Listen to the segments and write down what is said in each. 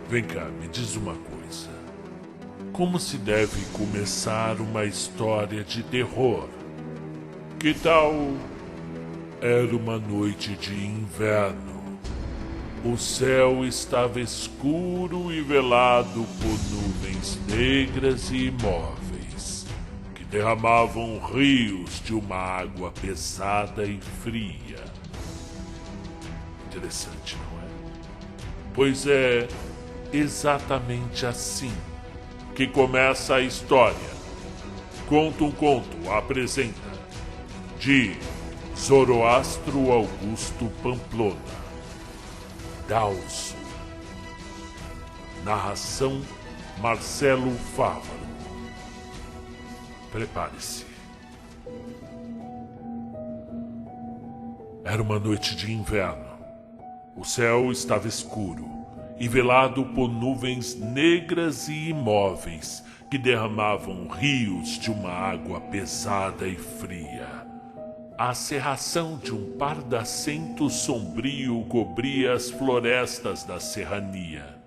Vem cá, me diz uma coisa. Como se deve começar uma história de terror? Que tal? Era uma noite de inverno. O céu estava escuro e velado por nuvens negras e imóveis, que derramavam rios de uma água pesada e fria. Interessante, não é? Pois é exatamente assim que começa a história. Conta um Conto apresenta de Zoroastro Augusto Pamplona. Dalso. Narração Marcelo Fávaro. Prepare-se. Era uma noite de inverno. O céu estava escuro e velado por nuvens negras e imóveis que derramavam rios de uma água pesada e fria. A cerração de um pardacento sombrio cobria as florestas da serrania.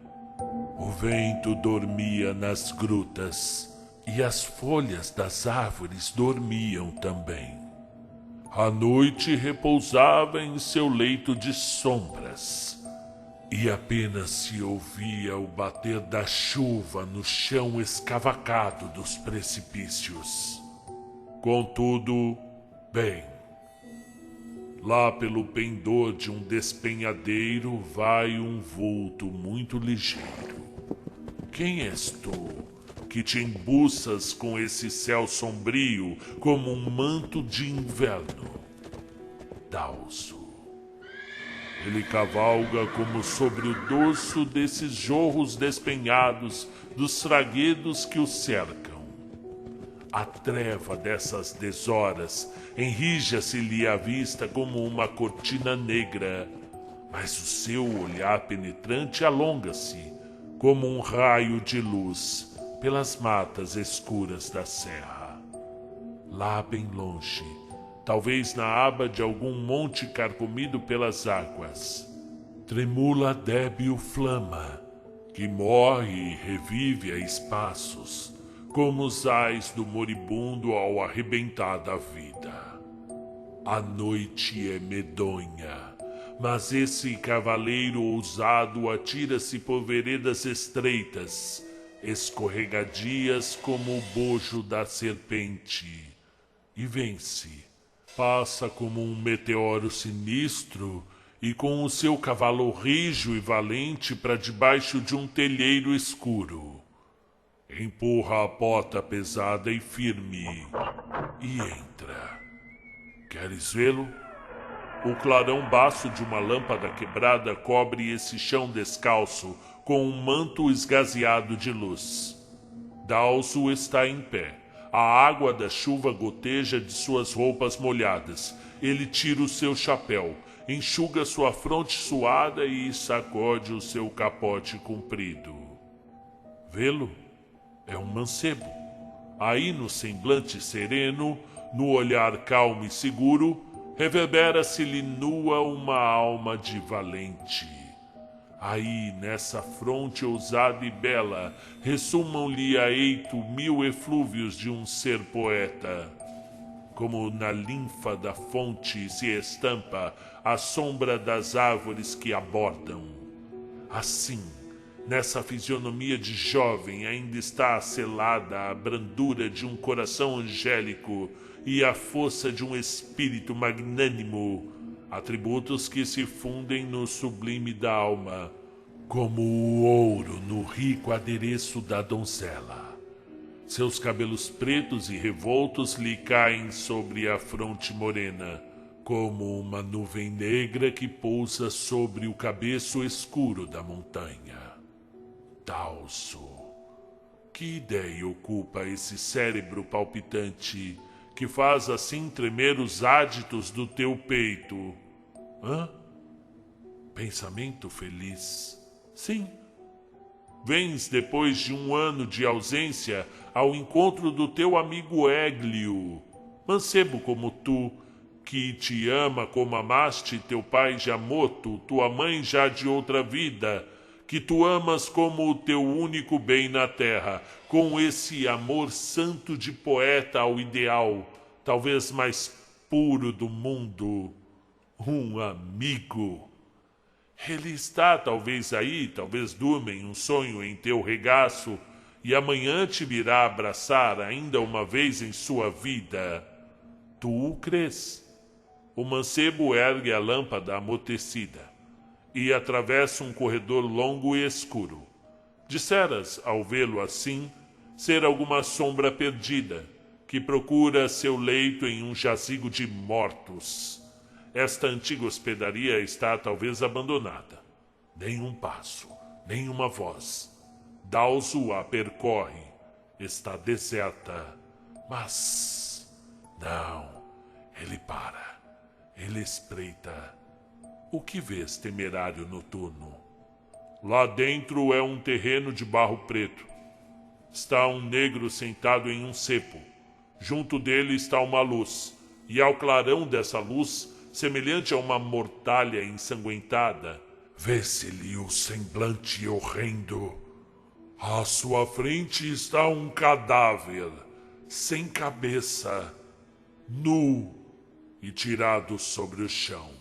O vento dormia nas grutas e as folhas das árvores dormiam também. A noite repousava em seu leito de sombras e apenas se ouvia o bater da chuva no chão escavacado dos precipícios. Contudo, bem, lá pelo pendor de um despenhadeiro vai um vulto muito ligeiro. Quem és tu que te embuças com esse céu sombrio como um manto de inverno? Dalso. Ele cavalga como sobre o dorso desses jorros despenhados dos fraguedos que o cercam. A treva dessas deshoras enrija-se-lhe à vista como uma cortina negra, mas o seu olhar penetrante alonga-se como um raio de luz pelas matas escuras da serra. Lá bem longe, talvez na aba de algum monte carcomido pelas águas, tremula a débil flama que morre e revive a espaços, como os ais do moribundo ao arrebentar da vida. A noite é medonha, mas esse cavaleiro ousado atira-se por veredas estreitas, escorregadias como o bojo da serpente, e vence. Passa como um meteoro sinistro e com o seu cavalo rijo e valente para debaixo de um telheiro escuro. Empurra a porta pesada e firme e entra. Queres vê-lo? O clarão baço de uma lâmpada quebrada cobre esse chão descalço com um manto esgazeado de luz. Dalso está em pé. A água da chuva goteja de suas roupas molhadas. Ele tira o seu chapéu, enxuga sua fronte suada e sacode o seu capote comprido. Vê-lo? É um mancebo. Aí no semblante sereno, no olhar calmo e seguro, reverbera-se-lhe nua uma alma de valente. Aí, nessa fronte ousada e bela, ressumam-lhe a eito 1000 eflúvios de um ser poeta. Como na linfa da fonte se estampa a sombra das árvores que abordam. Assim, nessa fisionomia de jovem ainda está selada a brandura de um coração angélico e a força de um espírito magnânimo, atributos que se fundem no sublime da alma, como o ouro no rico adereço da donzela. Seus cabelos pretos e revoltos lhe caem sobre a fronte morena, como uma nuvem negra que pousa sobre o cabeço escuro da montanha. Dalso. Que ideia ocupa esse cérebro palpitante que faz assim tremer os áditos do teu peito? Hã? Pensamento feliz? Sim. Vens depois de um ano de ausência ao encontro do teu amigo Églio, mancebo como tu, que te ama como amaste teu pai Jamoto, tua mãe já de outra vida, que tu amas como o teu único bem na terra, com esse amor santo de poeta ao ideal, talvez mais puro do mundo, um amigo. Ele está talvez aí, talvez durma em um sonho em teu regaço, e amanhã te virá abraçar ainda uma vez em sua vida. Tu o crês? O mancebo ergue a lâmpada amortecida e atravessa um corredor longo e escuro. Disseras, ao vê-lo assim, ser alguma sombra perdida, que procura seu leito em um jazigo de mortos. Esta antiga hospedaria está talvez abandonada. Nenhum passo, nenhuma voz. Dalso a percorre. Está deserta. Mas... não. Ele para. Ele espreita. O que vês, temerário noturno? Lá dentro é um terreno de barro preto. Está um negro sentado em um cepo. Junto dele está uma luz. E ao clarão dessa luz, semelhante a uma mortalha ensanguentada, vê-se-lhe o semblante horrendo. À sua frente está um cadáver, sem cabeça, nu e tirado sobre o chão.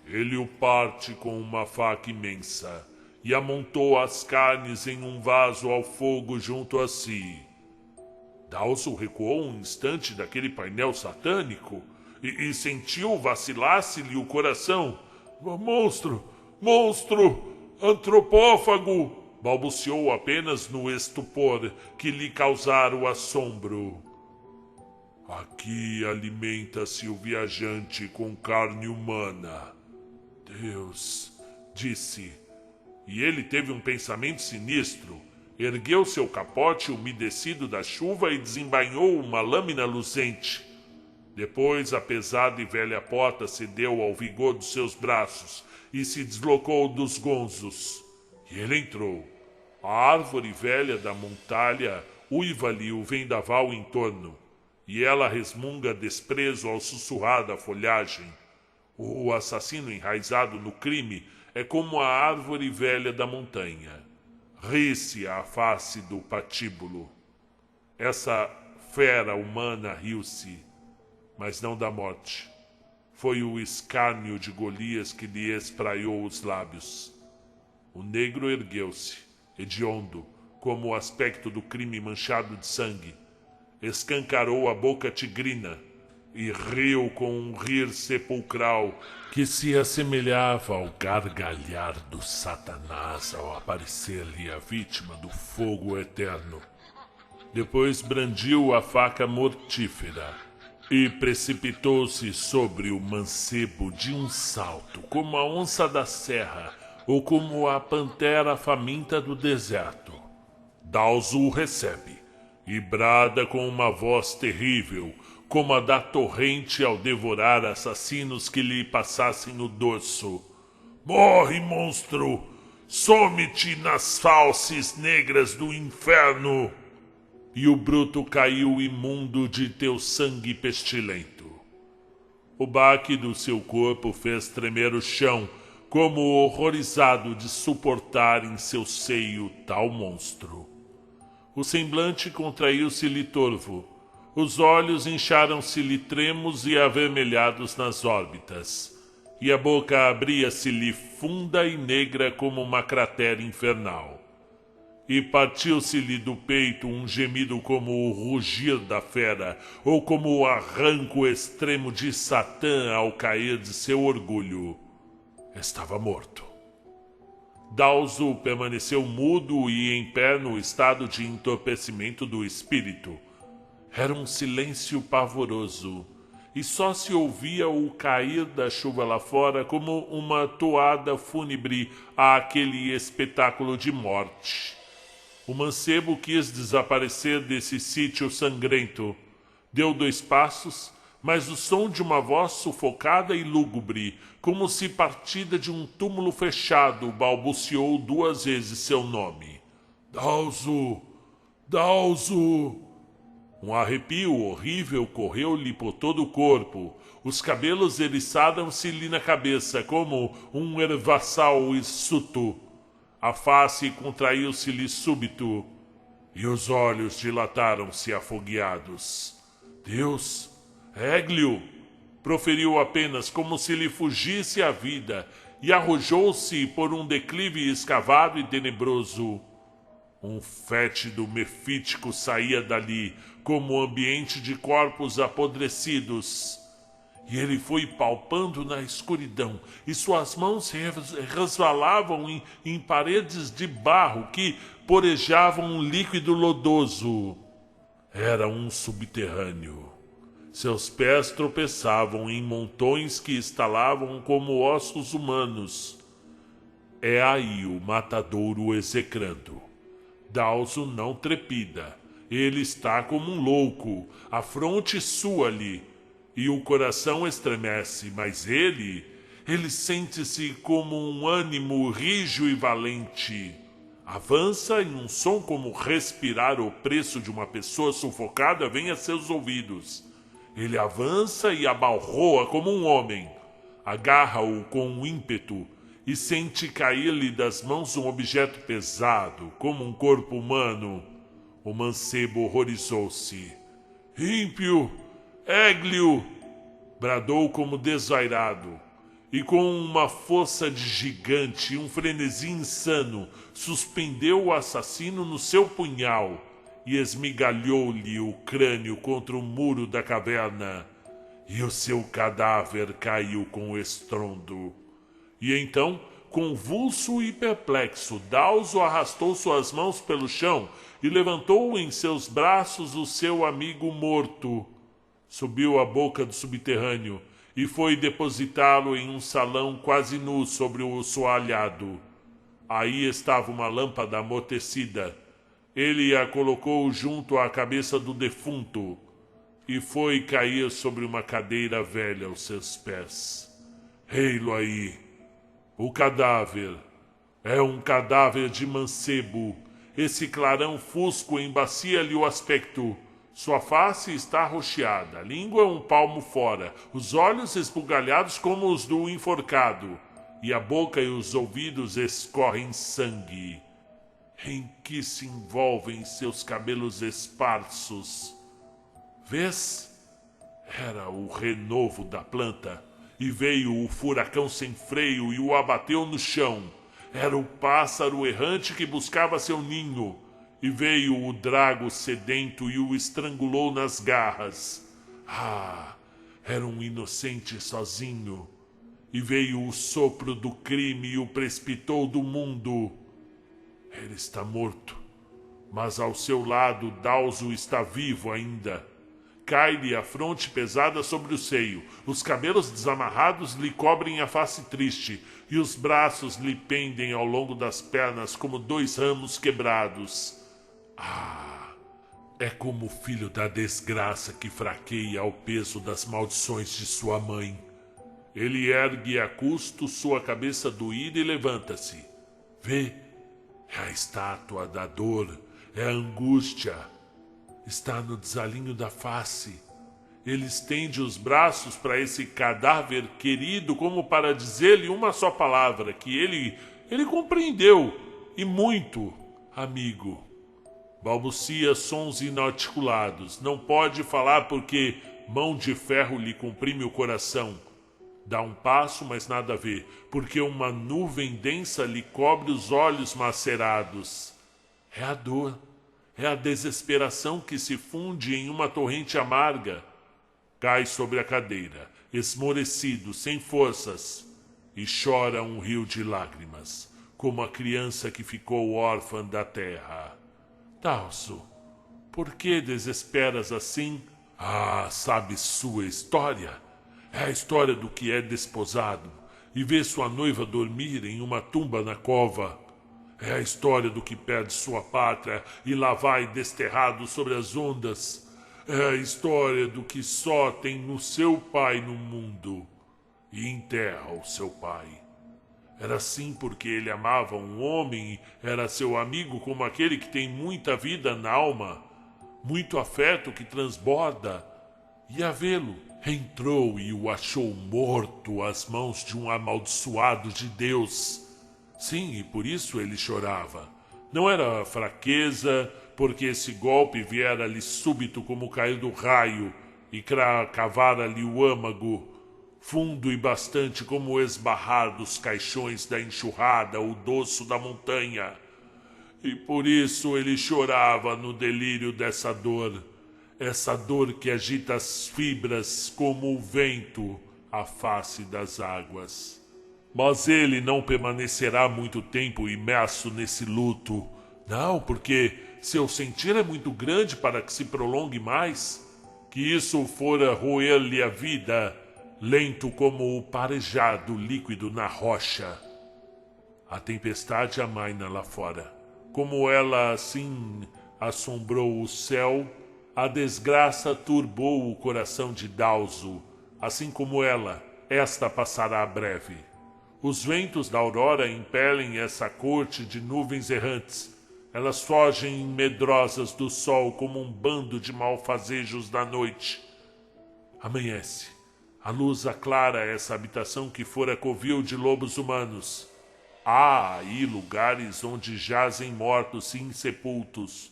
Ele o parte com uma faca imensa e amontou as carnes em um vaso ao fogo junto a si. Dalso recuou um instante daquele painel satânico e sentiu vacilar-se-lhe o coração. Monstro! Monstro! Antropófago! Balbuciou apenas no estupor que lhe causara o assombro. Aqui alimenta-se o viajante com carne humana. Deus, disse. E ele teve um pensamento sinistro. Ergueu seu capote umedecido da chuva e desembainhou uma lâmina luzente. Depois a pesada e velha porta cedeu ao vigor dos seus braços e se deslocou dos gonzos. E ele entrou. A árvore velha da montalha uiva-lhe o vendaval em torno, e ela resmunga desprezo ao sussurrar da folhagem. O assassino enraizado no crime é como a árvore velha da montanha. Ri-se à face do patíbulo. Essa fera humana riu-se, mas não da morte. Foi o escárnio de Golias que lhe espraiou os lábios. O negro ergueu-se, hediondo, como o aspecto do crime manchado de sangue. Escancarou a boca tigrina e riu com um rir sepulcral que se assemelhava ao gargalhar do Satanás ao aparecer-lhe a vítima do fogo eterno. Depois brandiu a faca mortífera e precipitou-se sobre o mancebo de um salto, como a onça da serra ou como a pantera faminta do deserto. Dalso o recebe e brada com uma voz terrível, como a da torrente ao devorar assassinos que lhe passassem no dorso. Morre, monstro! Some-te nas fauces negras do inferno! E o bruto caiu imundo de teu sangue pestilento. O baque do seu corpo fez tremer o chão, como horrorizado de suportar em seu seio tal monstro. O semblante contraiu-se-lhe torvo, os olhos incharam-se-lhe tremos e avermelhados nas órbitas, e a boca abria-se-lhe funda e negra como uma cratera infernal. E partiu-se-lhe do peito um gemido como o rugir da fera, ou como o arranco extremo de Satã ao cair de seu orgulho. Estava morto. Dalso permaneceu mudo e em pé no estado de entorpecimento do espírito. Era um silêncio pavoroso, e só se ouvia o cair da chuva lá fora como uma toada fúnebre àquele espetáculo de morte. O mancebo quis desaparecer desse sítio sangrento. Deu 2 passos, mas o som de uma voz sufocada e lúgubre, como se partida de um túmulo fechado, balbuciou 2 vezes seu nome. Dalso! Dalso! Um arrepio horrível correu-lhe por todo o corpo. Os cabelos eriçaram-se-lhe na cabeça como um ervaçal hirsuto. A face contraiu-se-lhe súbito, e os olhos dilataram-se afogueados. Deus, Églio! Proferiu apenas como se lhe fugisse a vida, e arrojou-se por um declive escavado e tenebroso. Um fétido mefítico saía dali, como ambiente de corpos apodrecidos. E ele foi palpando na escuridão, e suas mãos resvalavam em paredes de barro que porejavam um líquido lodoso. Era um subterrâneo. Seus pés tropeçavam em montões que estalavam como ossos humanos. É aí o matadouro execrando. Dalso não trepida. Ele está como um louco. A fronte sua-lhe e o coração estremece, mas ele sente-se como um ânimo rijo e valente. Avança em um som como respirar o preço de uma pessoa sufocada vem a seus ouvidos. Ele avança e abalroa como um homem. Agarra-o com um ímpeto e sente cair-lhe das mãos um objeto pesado, como um corpo humano. O mancebo horrorizou-se. Ímpio! Églio! Bradou como desvairado. E com uma força de gigante e um frenesi insano, suspendeu o assassino no seu punhal e esmigalhou-lhe o crânio contra o muro da caverna. E o seu cadáver caiu com estrondo. E então, convulso e perplexo, Dalso arrastou suas mãos pelo chão e levantou em seus braços o seu amigo morto. Subiu à boca do subterrâneo e foi depositá-lo em um salão quase nu sobre o soalhado. Aí estava uma lâmpada amortecida. Ele a colocou junto à cabeça do defunto e foi cair sobre uma cadeira velha aos seus pés. Ei-lo aí! O cadáver é um cadáver de mancebo. Esse clarão fusco embacia-lhe o aspecto. Sua face está arroxeada, a língua um palmo fora, os olhos esbugalhados como os do enforcado, e a boca e os ouvidos escorrem sangue, em que se envolvem seus cabelos esparsos. Vês? Era o renovo da planta, e veio o furacão sem freio e o abateu no chão. Era o pássaro errante que buscava seu ninho, e veio o drago sedento e o estrangulou nas garras. Ah, era um inocente sozinho. E veio o sopro do crime e o precipitou do mundo. Ele está morto, mas ao seu lado Dalso está vivo ainda. Cai-lhe a fronte pesada sobre o seio, os cabelos desamarrados lhe cobrem a face triste, e os braços lhe pendem ao longo das pernas como dois ramos quebrados. Ah, é como o filho da desgraça que fraqueia ao peso das maldições de sua mãe. Ele ergue a custo sua cabeça doída e levanta-se. Vê, é a estátua da dor, é a angústia. Está no desalinho da face. Ele estende os braços para esse cadáver querido como para dizer-lhe uma só palavra, que ele compreendeu, e muito, amigo. Balbucia sons inarticulados. Não pode falar porque mão de ferro lhe comprime o coração. Dá um passo, mas nada vê, porque uma nuvem densa lhe cobre os olhos macerados. É a dor, é a desesperação que se funde em uma torrente amarga. Cai sobre a cadeira, esmorecido, sem forças, e chora um rio de lágrimas, como a criança que ficou órfã da terra. Dalso, por que desesperas assim? Ah, sabes sua história? É a história do que é desposado e vê sua noiva dormir em uma tumba na cova. É a história do que perde sua pátria e lá vai desterrado sobre as ondas. É a história do que só tem o seu pai no mundo e enterra o seu pai. Era assim porque ele amava um homem e era seu amigo como aquele que tem muita vida na alma, muito afeto que transborda. E a vê-lo, entrou e o achou morto às mãos de um amaldiçoado de Deus. Sim, e por isso ele chorava. Não era fraqueza, porque esse golpe viera-lhe súbito como cair do raio e cavara-lhe o âmago, fundo e bastante como o esbarrar dos caixões da enxurrada ou doço da montanha. E por isso ele chorava no delírio dessa dor, essa dor que agita as fibras como o vento à face das águas. Mas ele não permanecerá muito tempo imerso nesse luto. Não, porque seu sentir é muito grande para que se prolongue mais. Que isso fora roer-lhe a vida, lento como o parejado líquido na rocha. A tempestade amaina lá fora. Como ela assim assombrou o céu, a desgraça turbou o coração de Dalso. Assim como ela, esta passará breve. Os ventos da aurora impelem essa corte de nuvens errantes. Elas fogem medrosas do sol como um bando de malfazejos da noite. Amanhece. A luz aclara essa habitação que fora covil de lobos humanos. Há aí lugares onde jazem mortos e insepultos.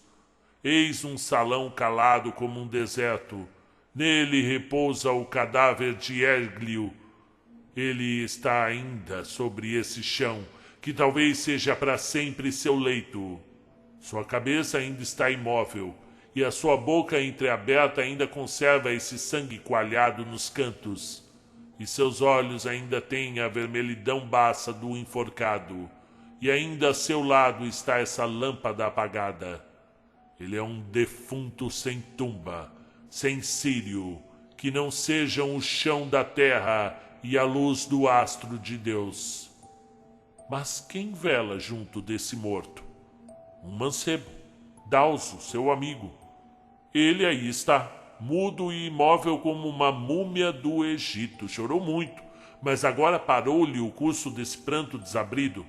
Eis um salão calado como um deserto. Nele repousa o cadáver de Érglio. Ele está ainda sobre esse chão, que talvez seja para sempre seu leito. Sua cabeça ainda está imóvel, e a sua boca entreaberta ainda conserva esse sangue coalhado nos cantos. E seus olhos ainda têm a vermelhidão baça do enforcado, e ainda a seu lado está essa lâmpada apagada. Ele é um defunto sem tumba, sem círio, que não sejam o chão da terra e a luz do astro de Deus. Mas quem vela junto desse morto? Um mancebo, Dalso, seu amigo. Ele aí está, mudo e imóvel como uma múmia do Egito. Chorou muito, mas agora parou-lhe o curso desse pranto desabrido.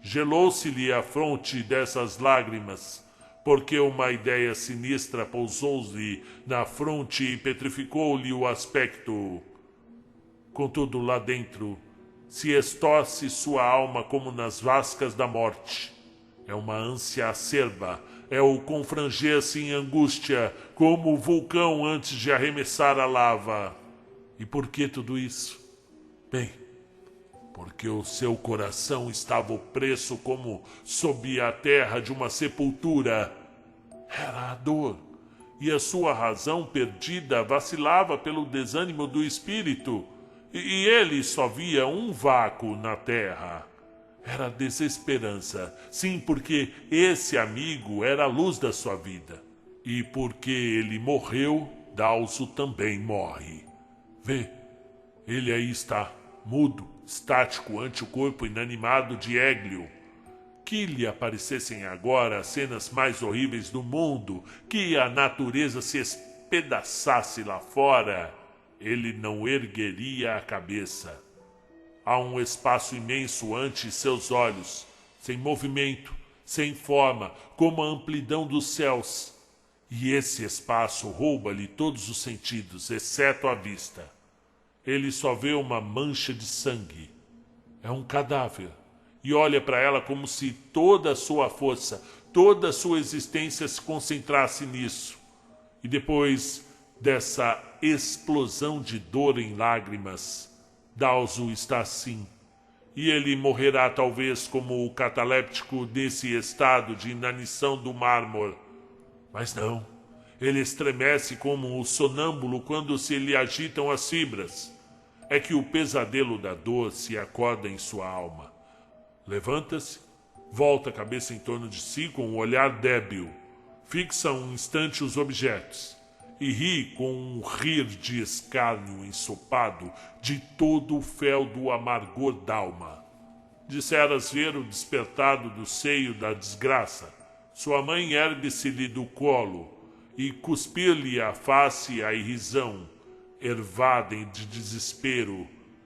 Gelou-se-lhe a fronte dessas lágrimas, porque uma ideia sinistra pousou-lhe na fronte e petrificou-lhe o aspecto. Contudo, lá dentro, se estorce sua alma como nas vascas da morte. É uma ânsia acerba, é o confranger-se em angústia, como o vulcão antes de arremessar a lava. E por que tudo isso? Bem, porque o seu coração estava opresso como sob a terra de uma sepultura. Era a dor, e a sua razão perdida vacilava pelo desânimo do espírito. E ele só via um vácuo na terra. Era a desesperança. Sim, porque esse amigo era a luz da sua vida. E porque ele morreu, Dalso também morre. Vê, ele aí está, mudo, estático ante o corpo inanimado de Érglio. Que lhe aparecessem agora as cenas mais horríveis do mundo, que a natureza se espedaçasse lá fora, ele não ergueria a cabeça. Há um espaço imenso ante seus olhos, sem movimento, sem forma, como a amplidão dos céus. E esse espaço rouba-lhe todos os sentidos, exceto a vista. Ele só vê uma mancha de sangue. É um cadáver. E olha para ela como se toda a sua força, toda a sua existência se concentrasse nisso. E depois dessa explosão de dor em lágrimas, Dalso está assim, e ele morrerá talvez como o cataléptico desse estado de inanição do mármore. Mas não, ele estremece como o sonâmbulo quando se lhe agitam as fibras. É que o pesadelo da dor se acorda em sua alma. Levanta-se, volta a cabeça em torno de si com um olhar débil, fixa um instante os objetos e ri com um rir de escárnio ensopado de todo o fel do amargor d'alma. Disseras ver o despertado do seio da desgraça. Sua mãe ergue-se-lhe do colo e cuspir-lhe a face a irrisão, ervada de desespero,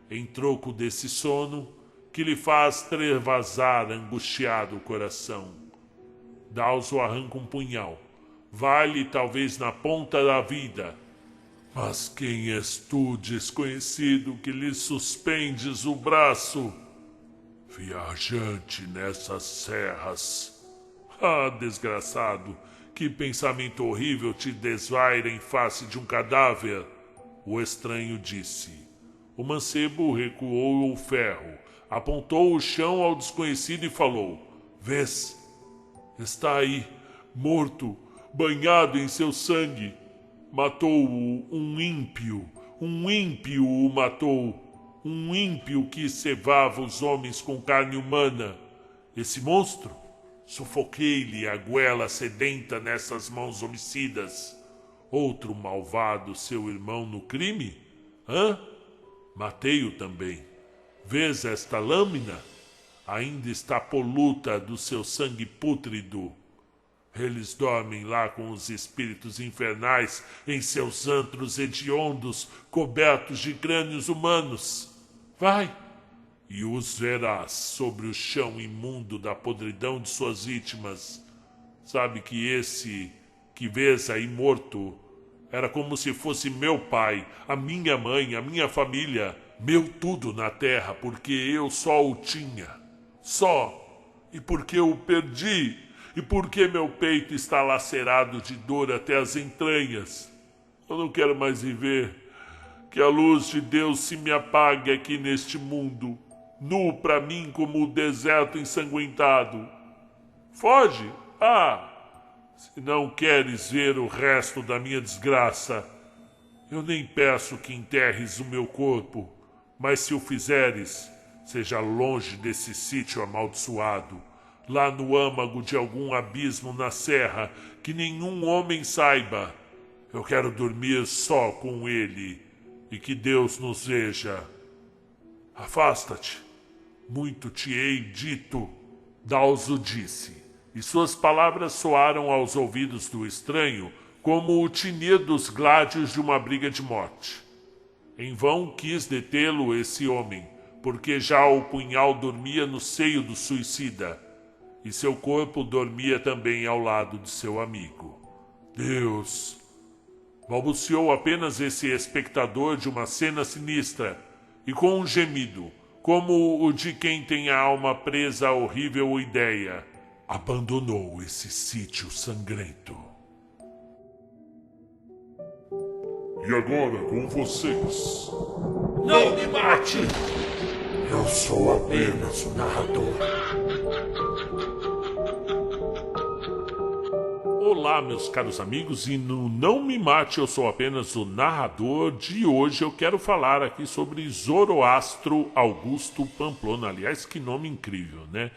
em troco desse sono que lhe faz trevasar angustiado o coração. Dalso arranca um punhal. Vai-lhe talvez na ponta da vida. Mas quem és tu, desconhecido, que lhe suspendes o braço? Viajante nessas serras. Ah, desgraçado, que pensamento horrível te desvaira em face de um cadáver. O estranho disse. O mancebo recuou o ferro, apontou o chão ao desconhecido e falou: Vês? Está aí, morto, banhado em seu sangue. Matou-o um ímpio o matou, um ímpio que cevava os homens com carne humana. Esse monstro? Sufoquei-lhe a goela sedenta nessas mãos homicidas. Outro malvado, seu irmão no crime? Hã? Matei-o também. Vês esta lâmina? Ainda está poluta do seu sangue pútrido. Eles dormem lá com os espíritos infernais em seus antros hediondos, cobertos de crânios humanos. Vai, e os verás sobre o chão imundo da podridão de suas vítimas. Sabe que esse que vês aí morto era como se fosse meu pai, a minha mãe, a minha família, meu tudo na terra, porque eu só o tinha. Só. E porque eu o perdi, e porque meu peito está lacerado de dor até as entranhas. Eu não quero mais viver. Que a luz de Deus se me apague aqui neste mundo, nu para mim como o deserto ensanguentado. Foge! Ah! Se não queres ver o resto da minha desgraça, eu nem peço que enterres o meu corpo, mas se o fizeres, seja longe desse sítio amaldiçoado, lá no âmago de algum abismo na serra, que nenhum homem saiba. Eu quero dormir só com ele, e que Deus nos veja. Afasta-te, muito te hei dito, Dalso disse, e suas palavras soaram aos ouvidos do estranho como o tinir dos gládios de uma briga de morte. Em vão quis detê-lo esse homem, porque já o punhal dormia no seio do suicida, e seu corpo dormia também ao lado de seu amigo. Deus! Balbuciou apenas esse espectador de uma cena sinistra, e com um gemido, como o de quem tem a alma presa à horrível ideia, abandonou esse sítio sangrento. E agora com vocês. Não me mate! Eu sou apenas o narrador. Olá, meus caros amigos, e no Não Me Mate, eu sou apenas o narrador. De hoje eu quero falar aqui sobre Zoroastro Augusto Pamplona. Aliás, que nome incrível, né?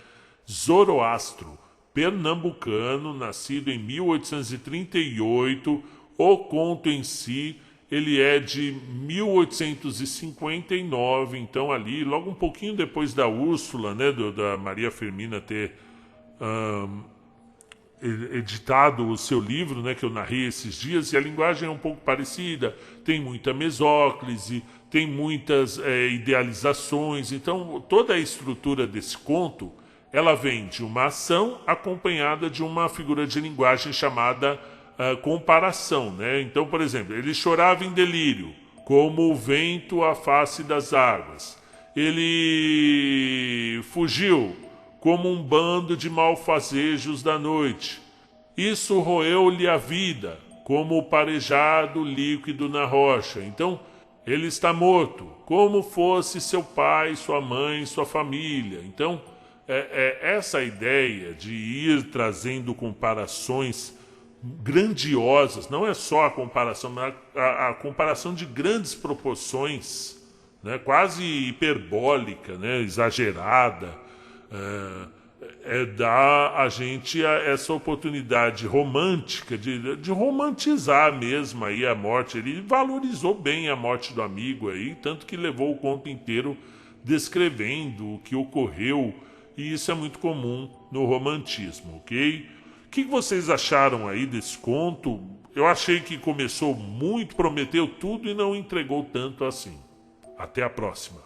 Zoroastro, pernambucano, nascido em 1838. O conto em si, ele é de 1859, então ali, logo um pouquinho depois da Úrsula, né, da Maria Firmina ter editado o seu livro, né, que eu narrei esses dias, e a linguagem é um pouco parecida, tem muita mesóclise, tem muitas idealizações, então toda a estrutura desse conto, ela vem de uma ação acompanhada de uma figura de linguagem chamada comparação, né? Então, por exemplo, ele chorava em delírio, como o vento à face das águas. Ele fugiu, como um bando de malfazejos da noite. Isso roeu-lhe a vida, como o parejado líquido na rocha. Então, ele está morto, como fosse seu pai, sua mãe, sua família. Então, essa ideia de ir trazendo comparações grandiosas, não é só a comparação, mas a comparação de grandes proporções, né, quase hiperbólica, né, exagerada, dá a gente essa oportunidade romântica de romantizar mesmo aí a morte. Ele valorizou bem a morte do amigo aí, tanto que levou o conto inteiro descrevendo o que ocorreu, e isso é muito comum no romantismo, ok? O que vocês acharam aí desse conto? Eu achei que começou muito, prometeu tudo e não entregou tanto assim. Até a próxima.